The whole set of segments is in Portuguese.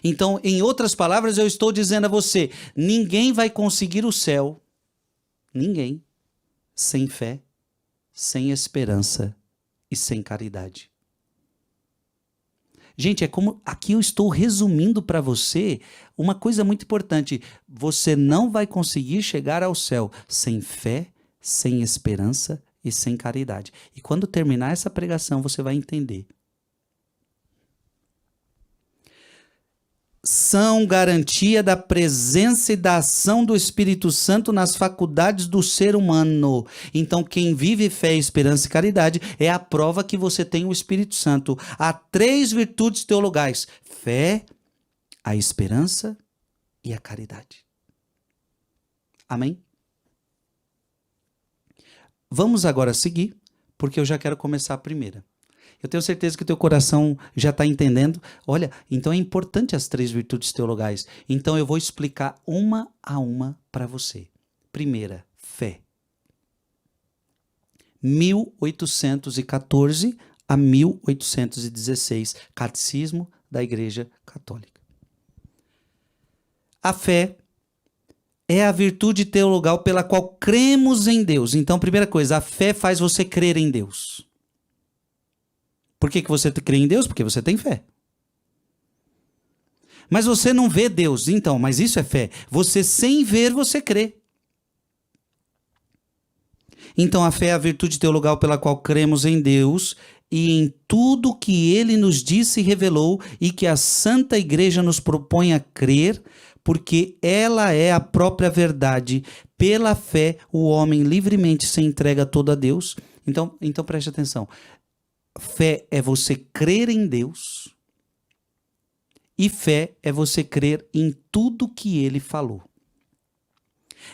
Então, em outras palavras, eu estou dizendo a você, ninguém vai conseguir o céu, ninguém, sem fé, sem esperança e sem caridade. Gente, é como aqui eu estou resumindo para você uma coisa muito importante. Você não vai conseguir chegar ao céu sem fé, sem esperança e sem caridade. E quando terminar essa pregação, você vai entender. São garantia da presença e da ação do Espírito Santo nas faculdades do ser humano. Então, quem vive fé, esperança e caridade é a prova que você tem o Espírito Santo. Há 3 virtudes teologais: fé, a esperança e a caridade. Amém? Vamos agora seguir, porque eu já quero começar a primeira. Eu tenho certeza que o teu coração já está entendendo. Olha, então é importante as 3 virtudes teologais. Então eu vou explicar uma a uma para você. Primeira, fé. 1814 a 1816, Catecismo da Igreja Católica. A fé é a virtude teologal pela qual cremos em Deus. Então, primeira coisa, a fé faz você crer em Deus. Por que você crê em Deus? Porque você tem fé. Mas você não vê Deus, então, mas isso é fé. Você, sem ver, você crê. Então, a fé é a virtude teologal pela qual cremos em Deus e em tudo que Ele nos disse e revelou e que a Santa Igreja nos propõe a crer, porque ela é a própria verdade. Pela fé, o homem livremente se entrega todo a Deus. Então preste atenção. Fé é você crer em Deus e fé é você crer em tudo que Ele falou.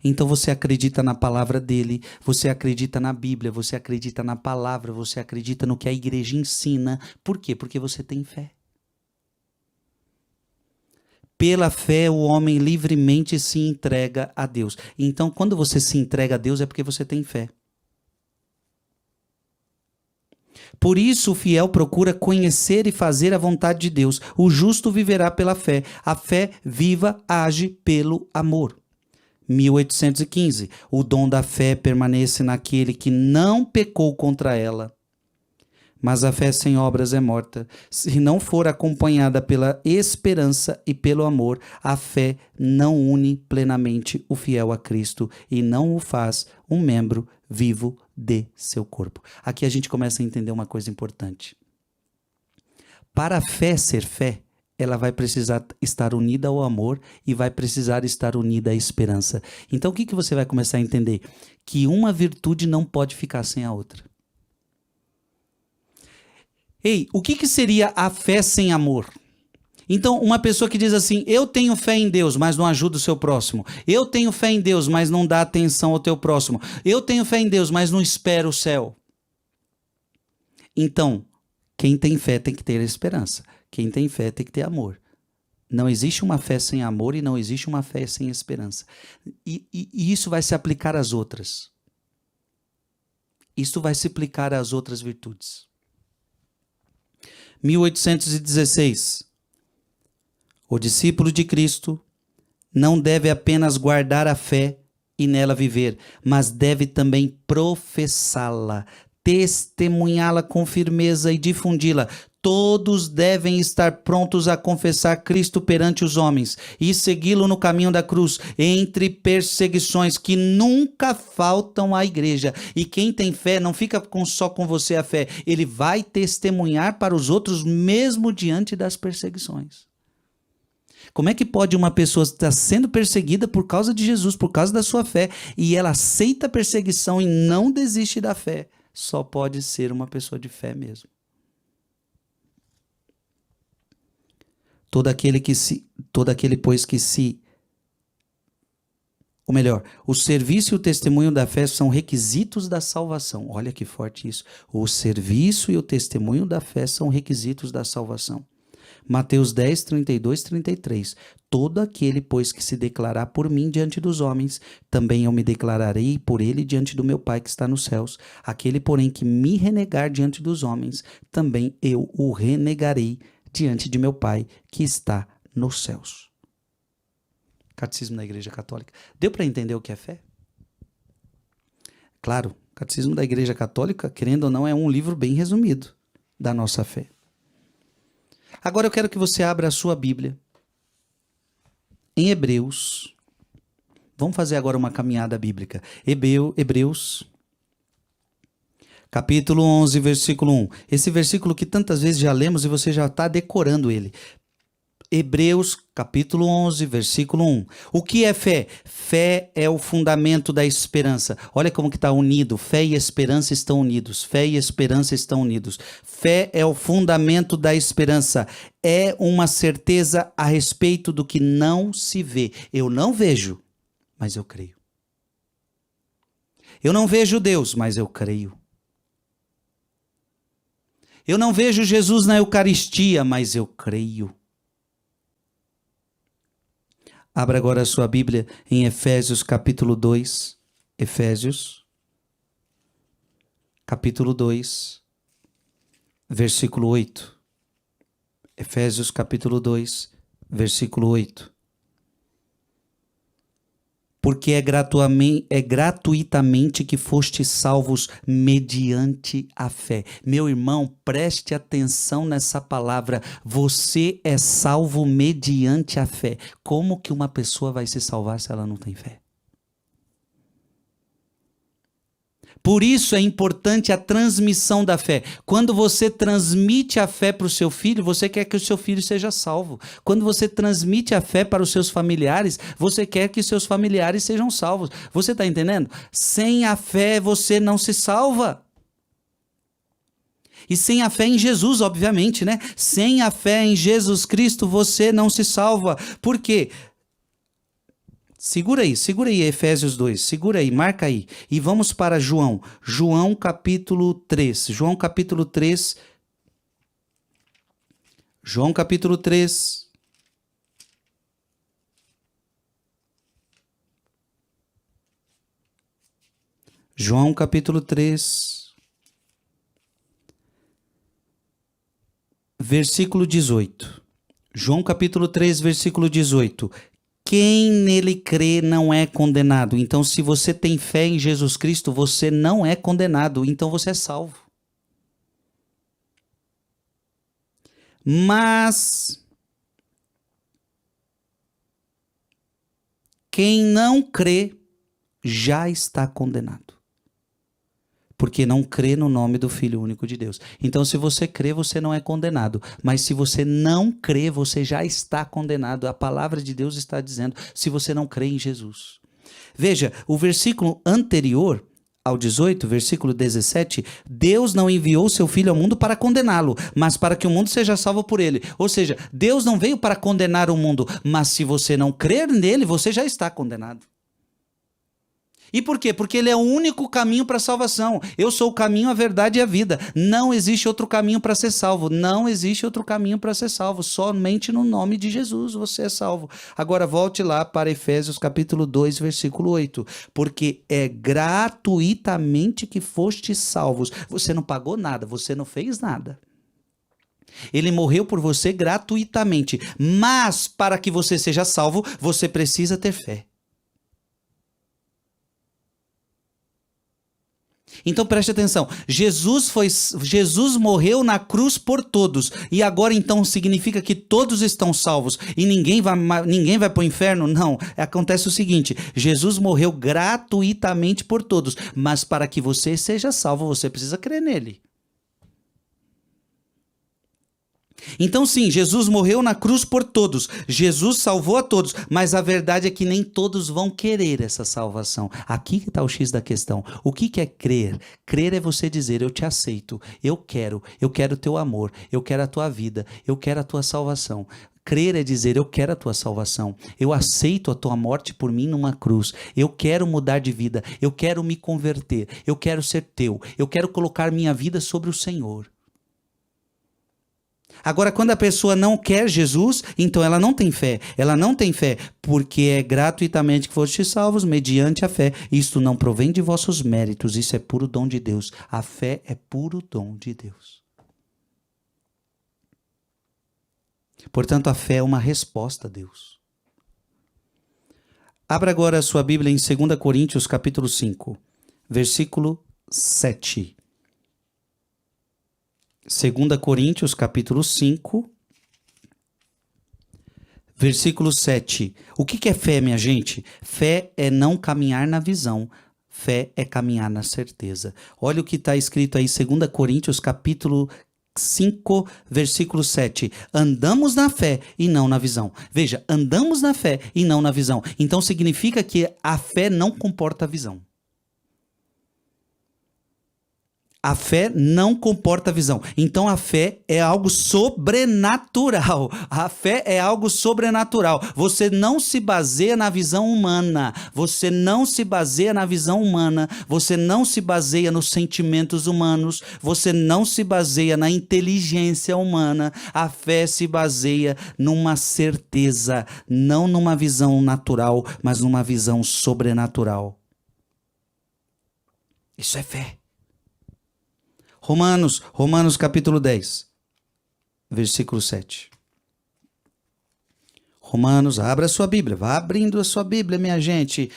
Então você acredita na palavra dele, você acredita na Bíblia, você acredita na palavra, você acredita no que a igreja ensina. Por quê? Porque você tem fé. Pela fé o homem livremente se entrega a Deus. Então quando você se entrega a Deus é porque você tem fé. Por isso o fiel procura conhecer e fazer a vontade de Deus. O justo viverá pela fé. A fé viva age pelo amor. 1815. O dom da fé permanece naquele que não pecou contra ela. Mas a fé sem obras é morta. Se não for acompanhada pela esperança e pelo amor, a fé não une plenamente o fiel a Cristo e não o faz um membro vivo de seu corpo. Aqui a gente começa a entender uma coisa importante. Para a fé ser fé, ela vai precisar estar unida ao amor e vai precisar estar unida à esperança. Então o que você vai começar a entender? Que uma virtude não pode ficar sem a outra. Ei, o que seria a fé sem amor? Então, uma pessoa que diz assim, eu tenho fé em Deus, mas não ajuda o seu próximo. Eu tenho fé em Deus, mas não dá atenção ao teu próximo. Eu tenho fé em Deus, mas não espera o céu. Então, quem tem fé tem que ter esperança. Quem tem fé tem que ter amor. Não existe uma fé sem amor e não existe uma fé sem esperança. E isso vai se aplicar às outras. Isso vai se aplicar às outras virtudes. 1816. O discípulo de Cristo não deve apenas guardar a fé e nela viver, mas deve também professá-la, testemunhá-la com firmeza e difundi-la. Todos devem estar prontos a confessar Cristo perante os homens e segui-lo no caminho da cruz, entre perseguições que nunca faltam à igreja. E quem tem fé não fica só com você a fé, ele vai testemunhar para os outros mesmo diante das perseguições. Como é que pode uma pessoa estar sendo perseguida por causa de Jesus, por causa da sua fé, e ela aceita a perseguição e não desiste da fé? Só pode ser uma pessoa de fé mesmo. Todo aquele, pois, que se... Ou melhor, o serviço e o testemunho da fé são requisitos da salvação. Olha que forte isso. O serviço e o testemunho da fé são requisitos da salvação. Mateus 10, 32, 33. Todo aquele, pois, que se declarar por mim diante dos homens, também eu me declararei por ele diante do meu Pai que está nos céus. Aquele, porém, que me renegar diante dos homens, também eu o renegarei diante de meu Pai que está nos céus. Catecismo da Igreja Católica. Deu para entender o que é fé? Claro, o Catecismo da Igreja Católica, querendo ou não, é um livro bem resumido da nossa fé. Agora eu quero que você abra a sua Bíblia em Hebreus. Vamos fazer agora uma caminhada bíblica. Hebreus, capítulo 11, versículo 1. Esse versículo que tantas vezes já lemos e você já está decorando ele. Hebreus, capítulo 11, versículo 1. O que é fé? Fé é o fundamento da esperança. Olha como que está unido. Fé e esperança estão unidos. Fé e esperança estão unidos. Fé é o fundamento da esperança. É uma certeza a respeito do que não se vê. Eu não vejo, mas eu creio. Eu não vejo Deus, mas eu creio. Eu não vejo Jesus na Eucaristia, mas eu creio. Abra agora a sua Bíblia em Efésios capítulo 2. Efésios, capítulo 2, versículo 8. Efésios capítulo 2, versículo 8. Porque é gratuitamente que fostes salvos mediante a fé. Meu irmão, preste atenção nessa palavra. Você é salvo mediante a fé. Como que uma pessoa vai se salvar se ela não tem fé? Por isso é importante a transmissão da fé. Quando você transmite a fé para o seu filho, você quer que o seu filho seja salvo. Quando você transmite a fé para os seus familiares, você quer que seus familiares sejam salvos. Você está entendendo? Sem a fé você não se salva. E sem a fé em Jesus, obviamente, né? Sem a fé em Jesus Cristo você não se salva. Por quê? Segura aí, Efésios 2, segura aí, marca aí. E vamos para João, João capítulo 3, João capítulo 3, João capítulo 3, João capítulo 3, versículo 18. João capítulo 3, versículo 18. Quem nele crê não é condenado. Então, se você tem fé em Jesus Cristo, você não é condenado. Então, você é salvo. Mas quem não crê já está condenado. Porque não crê no nome do Filho único de Deus. Então, se você crê, você não é condenado. Mas se você não crê, você já está condenado. A palavra de Deus está dizendo, se você não crê em Jesus. Veja, o versículo anterior ao 18, versículo 17, Deus não enviou seu Filho ao mundo para condená-lo, mas para que o mundo seja salvo por ele. Ou seja, Deus não veio para condenar o mundo, mas se você não crer nele, você já está condenado. E por quê? Porque ele é o único caminho para a salvação. Eu sou o caminho, a verdade e a vida. Não existe outro caminho para ser salvo. Não existe outro caminho para ser salvo. Somente no nome de Jesus você é salvo. Agora volte lá para Efésios capítulo 2, versículo 8. Porque é gratuitamente que fostes salvos. Você não pagou nada, você não fez nada. Ele morreu por você gratuitamente. Mas para que você seja salvo, você precisa ter fé. Então preste atenção, Jesus morreu na cruz por todos, e agora então significa que todos estão salvos e ninguém vai para o inferno? Não, acontece o seguinte, Jesus morreu gratuitamente por todos, mas para que você seja salvo, você precisa crer nele. Então sim, Jesus morreu na cruz por todos, Jesus salvou a todos, mas a verdade é que nem todos vão querer essa salvação. Aqui que está o X da questão. O que é crer? Crer é você dizer, eu te aceito, eu quero o teu amor, eu quero a tua vida, eu quero a tua salvação. Crer é dizer, eu quero a tua salvação, eu aceito a tua morte por mim numa cruz, eu quero mudar de vida, eu quero me converter, eu quero ser teu, eu quero colocar minha vida sobre o Senhor. Agora, quando a pessoa não quer Jesus, então ela não tem fé. Ela não tem fé, porque é gratuitamente que fostes salvos, mediante a fé. Isto não provém de vossos méritos, isso é puro dom de Deus. A fé é puro dom de Deus. Portanto, a fé é uma resposta a Deus. Abra agora a sua Bíblia em 2 Coríntios, capítulo 5, versículo 7. 2 Coríntios, capítulo 5, versículo 7. O que é fé, minha gente? Fé é não caminhar na visão. Fé é caminhar na certeza. Olha o que está escrito aí, 2 Coríntios, capítulo 5, versículo 7. Andamos na fé e não na visão. Veja, andamos na fé e não na visão. Então significa que a fé não comporta a visão. A fé não comporta a visão. Então a fé é algo sobrenatural. A fé é algo sobrenatural. Você não se baseia na visão humana. Você não se baseia na visão humana. Você não se baseia nos sentimentos humanos. Você não se baseia na inteligência humana. A fé se baseia numa certeza, não numa visão natural, mas numa visão sobrenatural. Isso é fé. Romanos capítulo 10, versículo 7. Romanos, abra a sua Bíblia, vá abrindo a sua Bíblia, minha gente.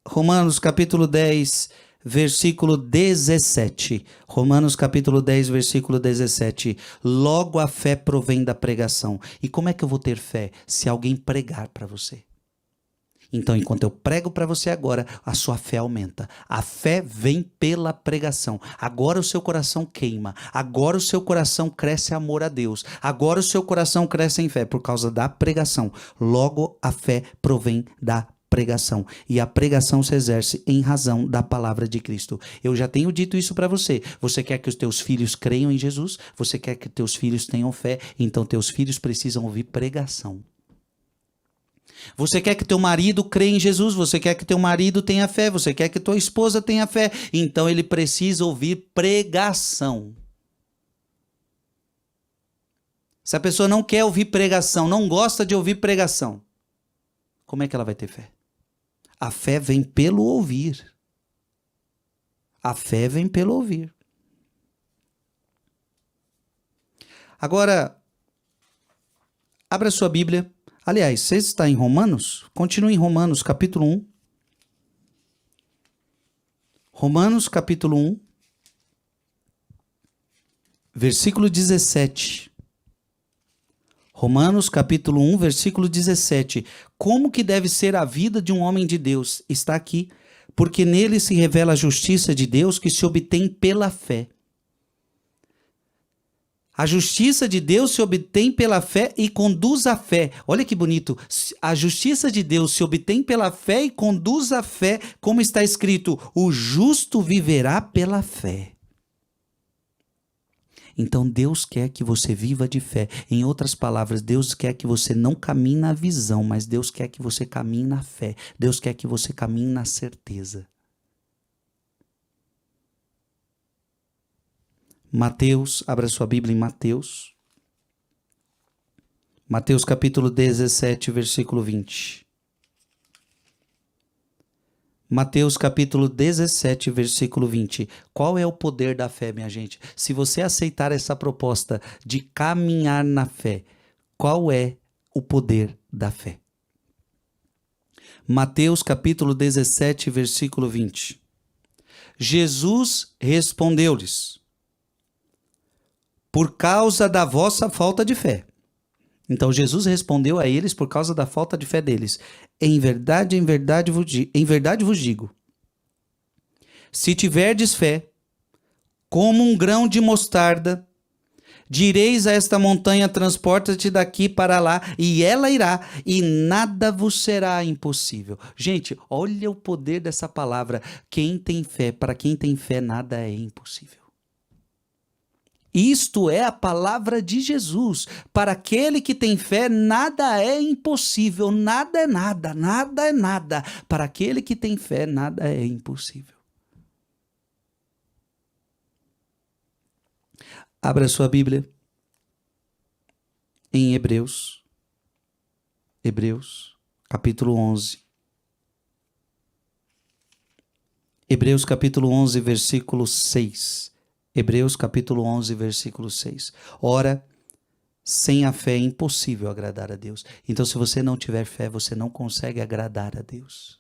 Romanos capítulo 10, versículo 17. Romanos capítulo 10, versículo 17. Logo a fé provém da pregação. E como é que eu vou ter fé? Se alguém pregar para você. Então, enquanto eu prego para você agora, a sua fé aumenta. A fé vem pela pregação. Agora o seu coração queima. Agora o seu coração cresce amor a Deus. Agora o seu coração cresce em fé por causa da pregação. Logo, a fé provém da pregação. E a pregação se exerce em razão da palavra de Cristo. Eu já tenho dito isso para você. Você quer que os teus filhos creiam em Jesus? Você quer que teus filhos tenham fé? Então, teus filhos precisam ouvir pregação. Você quer que teu marido creia em Jesus, você quer que teu marido tenha fé, você quer que tua esposa tenha fé, então ele precisa ouvir pregação. Se a pessoa não quer ouvir pregação, não gosta de ouvir pregação, como é que ela vai ter fé? A fé vem pelo ouvir. A fé vem pelo ouvir. Agora, abra sua Bíblia. Aliás, você está em Romanos? Continue em Romanos, capítulo 1. Romanos, capítulo 1, versículo 17. Romanos, capítulo 1, versículo 17. Como que deve ser a vida de um homem de Deus? Está aqui. Porque nele se revela a justiça de Deus que se obtém pela fé. A justiça de Deus se obtém pela fé e conduz à fé. Olha que bonito. A justiça de Deus se obtém pela fé e conduz à fé, como está escrito: o justo viverá pela fé. Então Deus quer que você viva de fé. Em outras palavras, Deus quer que você não caminhe na visão, mas Deus quer que você caminhe na fé. Deus quer que você caminhe na certeza. Mateus, abra sua Bíblia em Mateus. Mateus capítulo 17, versículo 20. Mateus capítulo 17, versículo 20. Qual é o poder da fé, minha gente? Se você aceitar essa proposta de caminhar na fé, qual é o poder da fé? Mateus capítulo 17, versículo 20. Jesus respondeu-lhes: por causa da vossa falta de fé. Então Jesus respondeu a eles por causa da falta de fé deles. Em verdade vos digo, se tiverdes fé, como um grão de mostarda, direis a esta montanha: transporta-te daqui para lá, e ela irá, e nada vos será impossível. Gente, olha o poder dessa palavra. Quem tem fé, para quem tem fé, nada é impossível. Isto é a palavra de Jesus. Para aquele que tem fé, nada é impossível. Nada é nada, nada é nada. Para aquele que tem fé, nada é impossível. Abra sua Bíblia em Hebreus. Hebreus, capítulo 11. Hebreus, capítulo 11, versículo 6. Hebreus capítulo 11, versículo 6. Ora, Sem a fé é impossível agradar a Deus. Então, se você não tiver fé, você não consegue agradar a Deus.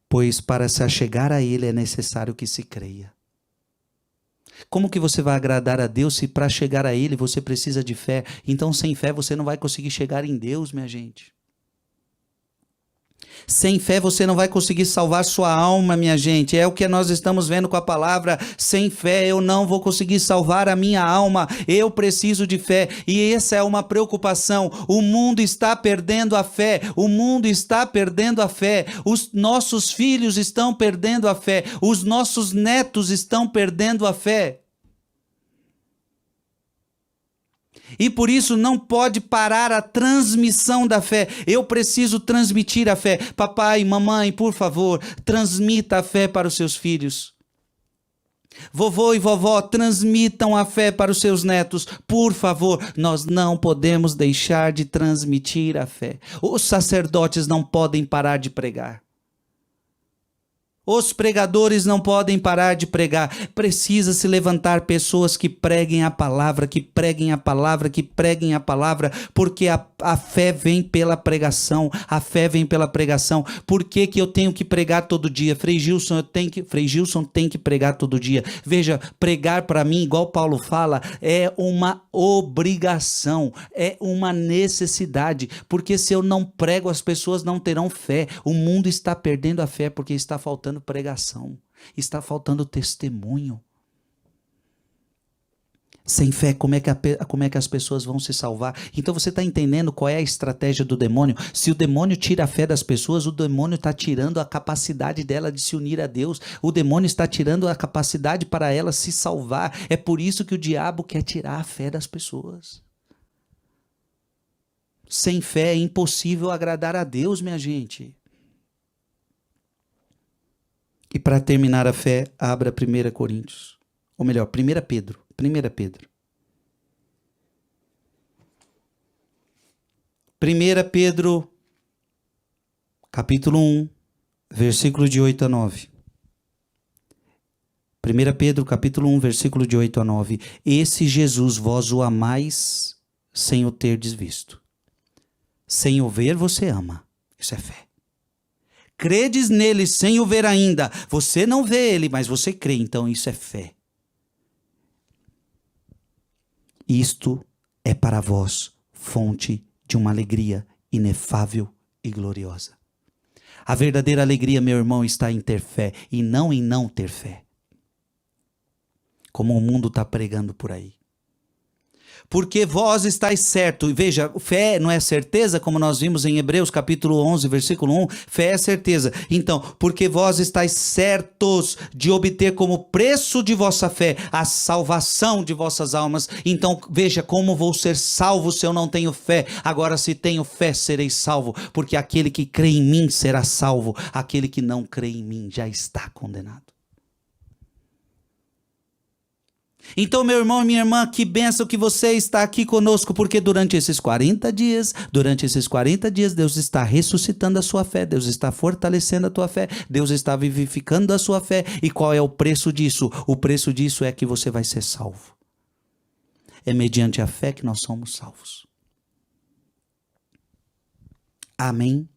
Pois para se achegar a Ele é necessário que se creia. Como que você vai agradar a Deus se para chegar a Ele você precisa de fé? Então, sem fé você não vai conseguir chegar em Deus, minha gente. Sem fé você não vai conseguir salvar sua alma, minha gente. É o que nós estamos vendo com a palavra. Sem fé eu não vou conseguir salvar a minha alma. Eu preciso de fé. E essa é uma preocupação. O mundo está perdendo a fé. O mundo está perdendo a fé. Os nossos filhos estão perdendo a fé. Os nossos netos estão perdendo a fé. E por isso não pode parar a transmissão da fé. Eu preciso transmitir a fé. Papai, mamãe, por favor, transmita a fé para os seus filhos. Vovô e vovó, transmitam a fé para os seus netos. Por favor, nós não podemos deixar de transmitir a fé. Os sacerdotes não podem parar de pregar. Os pregadores não podem parar de pregar. Precisa se levantar pessoas que preguem a palavra, que preguem a palavra, que preguem a palavra, porque a fé vem pela pregação. A fé vem pela pregação. Por que que eu tenho que pregar todo dia? Frei Gilson tem que pregar todo dia. Veja, pregar para mim, igual Paulo fala, é uma obrigação, é uma necessidade, porque se eu não prego, as pessoas não terão fé. O mundo está perdendo a fé porque está faltando pregação, está faltando testemunho. Sem fé, como é que as pessoas vão se salvar? Então você está entendendo qual é a estratégia do demônio? Se o demônio tira a fé das pessoas, o demônio está tirando a capacidade dela de se unir a Deus. O demônio está tirando a capacidade para ela se salvar. É por isso que o diabo quer tirar a fé das pessoas. Sem fé é impossível agradar a Deus, minha gente. E para terminar a fé, abra 1 Coríntios. Ou melhor, 1 Pedro. 1 Pedro. 1 Pedro, capítulo 1, versículo de 8 a 9. 1 Pedro, capítulo 1, versículo de 8 a 9. Esse Jesus vós o amais sem o terdes visto. Sem o ver, você ama. Isso é fé. Credes nele sem o ver ainda. Você não vê ele, mas você crê. Então isso é fé. Isto é para vós fonte de uma alegria inefável e gloriosa. A verdadeira alegria, meu irmão, está em ter fé e não em não ter fé. Como o mundo está pregando por aí. Porque vós estáis certo. Veja, fé não é certeza, como nós vimos em Hebreus capítulo 11, versículo 1. Fé é certeza. Então, porque vós estáis certos de obter como preço de vossa fé a salvação de vossas almas. Então, veja, como vou ser salvo se eu não tenho fé? Agora, se tenho fé, serei salvo. Porque aquele que crê em mim será salvo. Aquele que não crê em mim já está condenado. Então, meu irmão e minha irmã, que bênção que você está aqui conosco, porque durante esses 40 dias, Deus está ressuscitando a sua fé, Deus está fortalecendo a tua fé, Deus está vivificando a sua fé. E qual é o preço disso? O preço disso é que você vai ser salvo. É mediante a fé que nós somos salvos. Amém.